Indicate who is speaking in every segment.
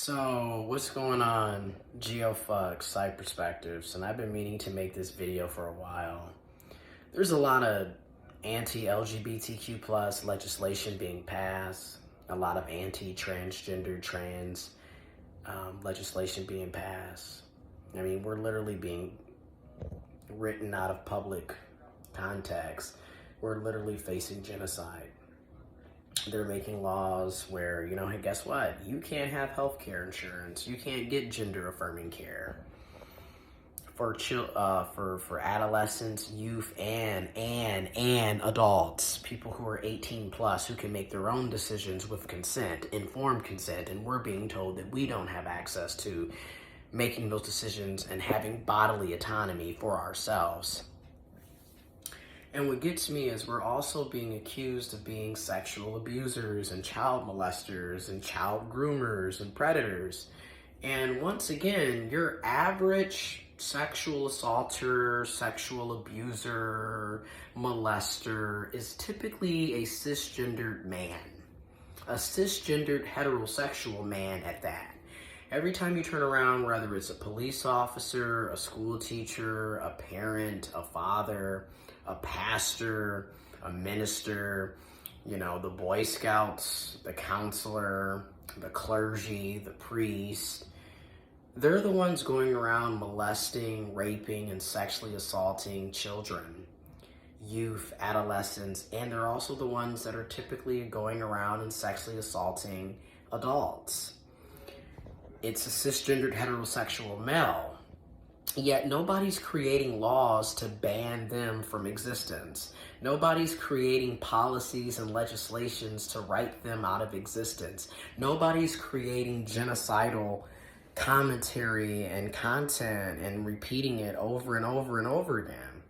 Speaker 1: So, what's going on, GeoFuck Side Perspectives? And I've been meaning to make this video for a while. There's a lot of anti-LGBTQ plus legislation being passed, a lot of anti-transgender trans legislation being passed. I mean, we're literally being written out of public context. We're literally facing genocide. They're making laws where, hey, guess what? You can't have health care insurance. You can't get gender affirming care for adolescents, youth, and adults, people who are 18 plus, who can make their own decisions with consent, informed consent, and we're being told that we don't have access to making those decisions and having bodily autonomy for ourselves. And what gets me is we're also being accused of being sexual abusers and child molesters and child groomers and predators. And once again, your average sexual assaulter, sexual abuser, molester is typically a cisgendered man, a cisgendered heterosexual man at that. Every time you turn around, whether it's a police officer, a school teacher, a parent, a father, a pastor, a minister, the Boy Scouts, the counselor, the clergy, the priest, they're the ones going around molesting, raping, and sexually assaulting children, youth, adolescents, and they're also the ones that are typically going around and sexually assaulting adults. It's a cisgendered heterosexual male. Yet nobody's creating laws to ban them from existence. Nobody's creating policies and legislations to write them out of existence. Nobody's creating genocidal commentary and content and repeating it over and over and over again.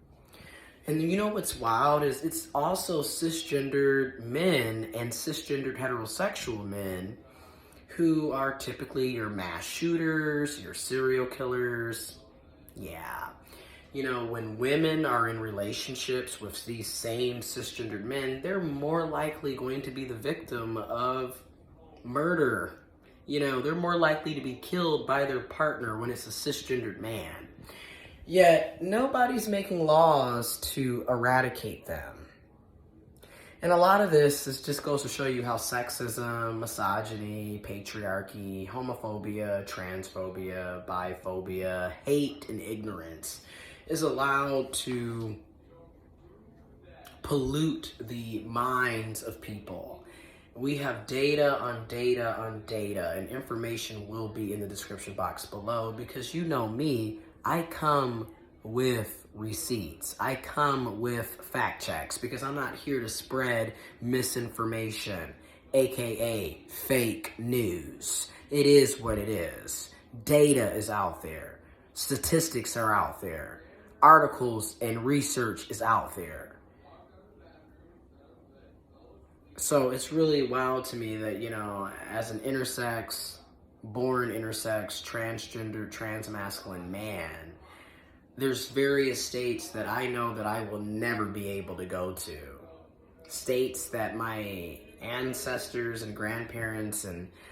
Speaker 1: And what's wild is it's also cisgendered men and cisgendered heterosexual men who are typically your mass shooters, your serial killers. Yeah. When women are in relationships with these same cisgendered men, they're more likely going to be the victim of murder. They're more likely to be killed by their partner when it's a cisgendered man. Yet, nobody's making laws to eradicate them. And a lot of this just goes to show you how sexism, misogyny, patriarchy, homophobia, transphobia, biphobia, hate, and ignorance is allowed to pollute the minds of people. We have data on data on data, and information will be in the description box below because you know me, I come with receipts. I come with fact checks because I'm not here to spread misinformation, aka fake news. It is what it is. Data is out there. Statistics are out there. Articles and research is out there. So it's really wild to me that, as an born intersex, transgender, transmasculine man, there's various states that I know that I will never be able to go to. States that my ancestors and grandparents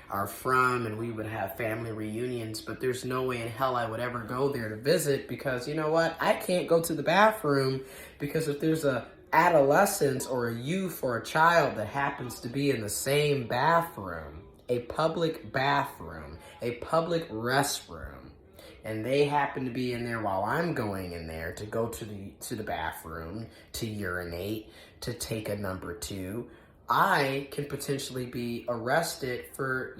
Speaker 1: are from, and we would have family reunions, but there's no way in hell I would ever go there to visit because, I can't go to the bathroom because if there's a adolescent or a youth or a child that happens to be in the same bathroom, a public bathroom, a public restroom, and they happen to be in there while I'm going in there to go to the bathroom, to urinate, to take a number 2, I can potentially be arrested for,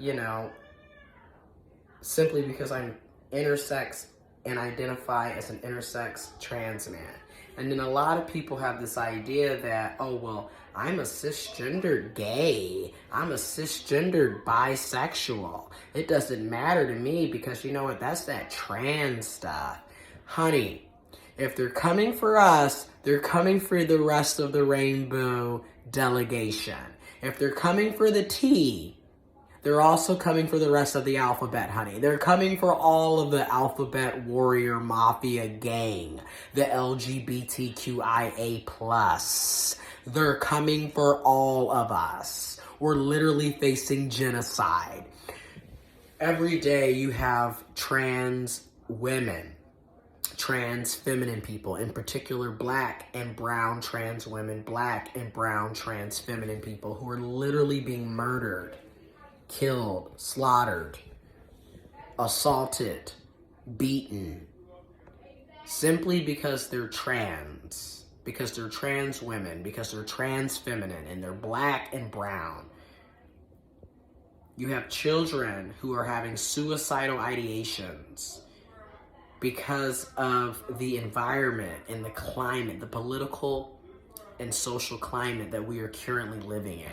Speaker 1: simply because I'm intersex and identify as an intersex trans man. And then a lot of people have this idea that, oh, well, I'm a cisgendered gay. I'm a cisgendered bisexual. It doesn't matter to me because you know what? That's that trans stuff. Honey, if they're coming for us, they're coming for the rest of the rainbow delegation. If they're coming for the T, they're also coming for the rest of the alphabet, honey. They're coming for all of the alphabet warrior mafia gang, the LGBTQIA+. They're coming for all of us. We're literally facing genocide. Every day you have trans women, trans feminine people, in particular black and brown trans women, black and brown trans feminine people who are literally being murdered, killed, slaughtered, assaulted, beaten, simply because they're trans, because they're trans women, because they're trans feminine, and they're black and brown. You have children who are having suicidal ideations because of the environment and the climate, the political and social climate that we are currently living in.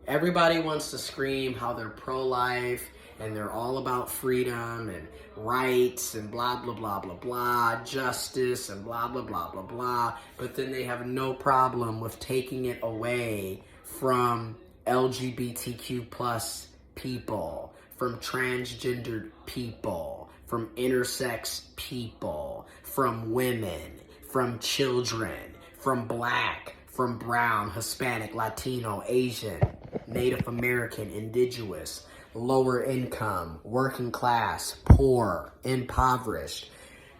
Speaker 1: Everybody wants to scream how they're pro-life and they're all about freedom and rights and blah, blah, blah, blah, blah, justice and blah, blah, blah, blah, blah, but then they have no problem with taking it away from LGBTQ plus people, from transgendered people, from intersex people, from women, from children, from black, from brown, Hispanic, Latino, Asian, Native American, indigenous, lower income, working class, poor, impoverished.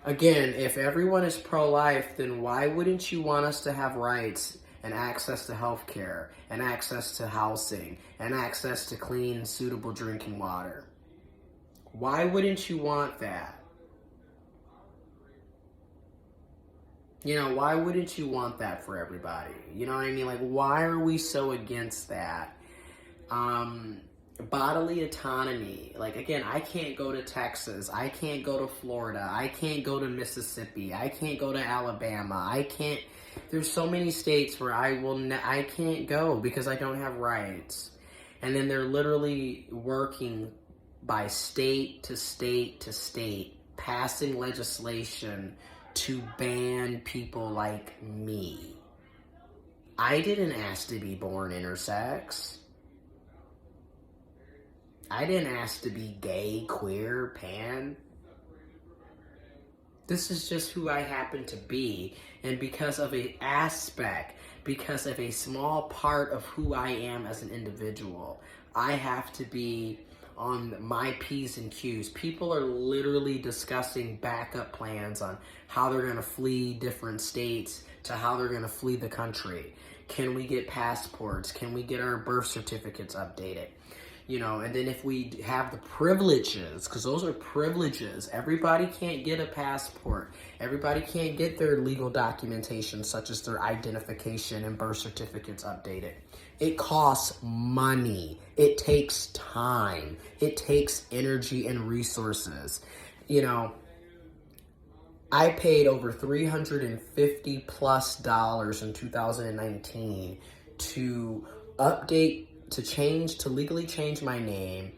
Speaker 1: Again, if everyone is pro-life, then why wouldn't you want us to have rights and access to health care, and access to housing, and access to clean, suitable drinking water? Why wouldn't you want that? You know, why wouldn't you want that for everybody? You know what I mean? Like, why are we so against that? Bodily autonomy. Like, again, I can't go to Texas. I can't go to Florida. I can't go to Mississippi. I can't go to Alabama. I can't. There's so many states where I can't go because I don't have rights. And then they're literally working by state to state to state, passing legislation to ban people like me. I didn't ask to be born intersex. I didn't ask to be gay, queer, pan. This is just who I happen to be. And because of because of a small part of who I am as an individual, I have to be on my P's and Q's. People are literally discussing backup plans on how they're going to flee different states to how they're going to flee the country. Can we get passports? Can we get our birth certificates updated? You know, and then if we have the privileges, because those are privileges, everybody can't get a passport. Everybody can't get their legal documentation, such as their identification and birth certificates updated. It costs money. It takes time. It takes energy and resources. You know, I paid over $350 plus in 2019 to legally change my name,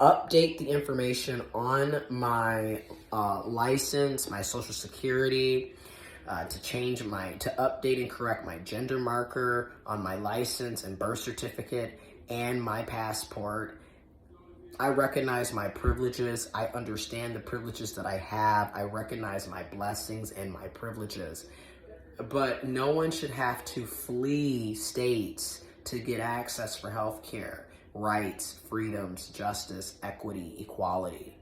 Speaker 1: update the information on my license, my social security, to update and correct my gender marker on my license and birth certificate and my passport. I recognize my privileges. I understand the privileges that I have. I recognize my blessings and my privileges. But no one should have to flee states to get access for health care, rights, freedoms, justice, equity, equality.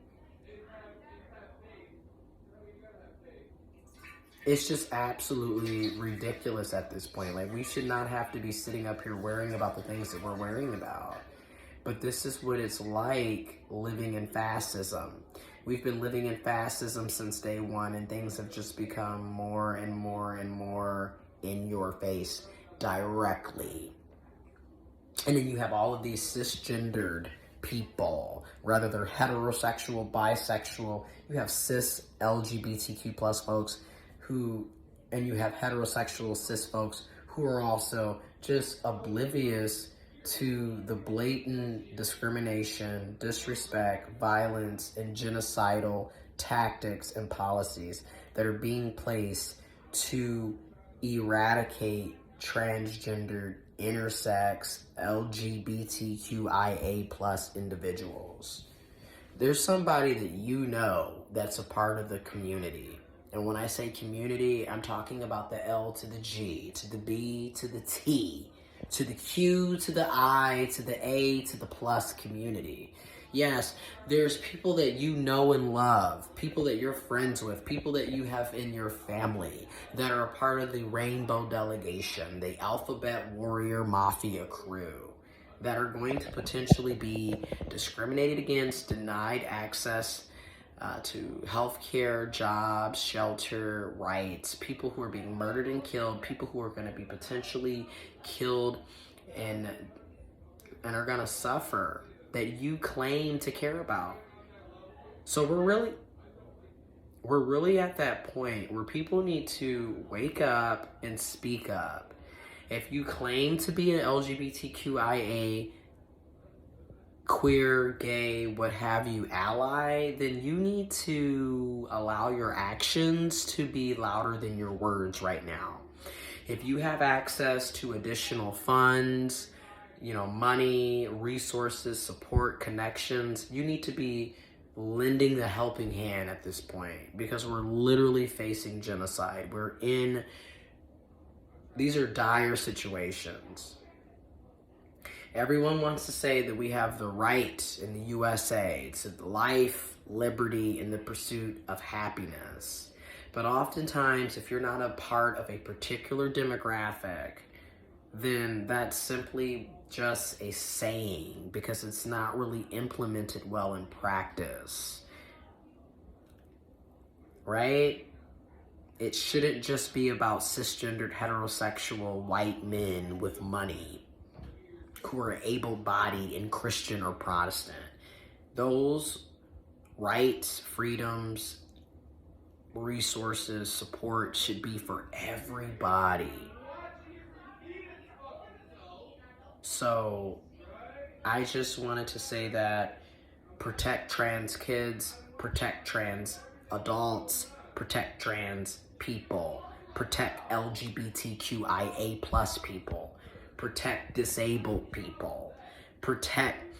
Speaker 1: It's just absolutely ridiculous at this point. Like, we should not have to be sitting up here worrying about the things that we're worrying about. But this is what it's like living in fascism. We've been living in fascism since day one, and things have just become more and more and more in your face directly. And then you have all of these cisgendered people, whether they're heterosexual, bisexual. You have cis LGBTQ plus folks and you have heterosexual cis folks who are also just oblivious to the blatant discrimination, disrespect, violence, and genocidal tactics and policies that are being placed to eradicate transgendered, intersex, LGBTQIA plus individuals. There's somebody that you know that's a part of the community. And when I say community, I'm talking about the L to the G, to the B, to the T, to the Q, to the I, to the A, to the plus community. Yes, there's people that you know and love, people that you're friends with, people that you have in your family that are a part of the Rainbow Delegation, the Alphabet Warrior Mafia crew, that are going to potentially be discriminated against, denied access to healthcare, jobs, shelter, rights, people who are being murdered and killed, people who are going to be potentially killed and are going to suffer, that you claim to care about. So we're really at that point where people need to wake up and speak up. If you claim to be an LGBTQIA queer, gay, what have you ally, then you need to allow your actions to be louder than your words right now. If you have access to additional funds, money, resources, support, connections, you need to be lending the helping hand at this point, because we're literally facing genocide. These are dire situations. Everyone wants to say that we have the right in the USA to life, liberty, and the pursuit of happiness. But oftentimes, if you're not a part of a particular demographic, then that's simply just a saying, because it's not really implemented well in practice. Right? It shouldn't just be about cisgendered, heterosexual white men with money who are able-bodied and Christian or Protestant. Those rights, freedoms, resources, support should be for everybody. So I just wanted to say that protect trans kids, protect trans adults, protect trans people, protect LGBTQIA plus people, protect disabled people, protect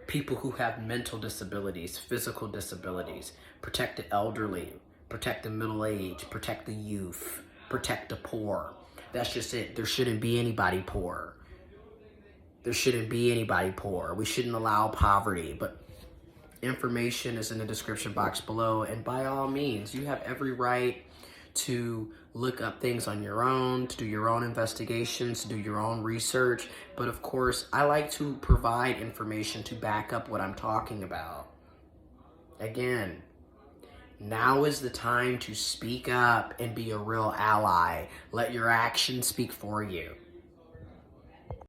Speaker 1: people who have mental disabilities, physical disabilities, protect the elderly, protect the middle-aged, protect the youth, protect the poor. That's just it. There shouldn't be anybody poor. There shouldn't be anybody poor. We shouldn't allow poverty, but information is in the description box below, and by all means, you have every right to look up things on your own, to do your own investigations, to do your own research. But of course, I like to provide information to back up what I'm talking about. Again, now is the time to speak up and be a real ally. Let your actions speak for you.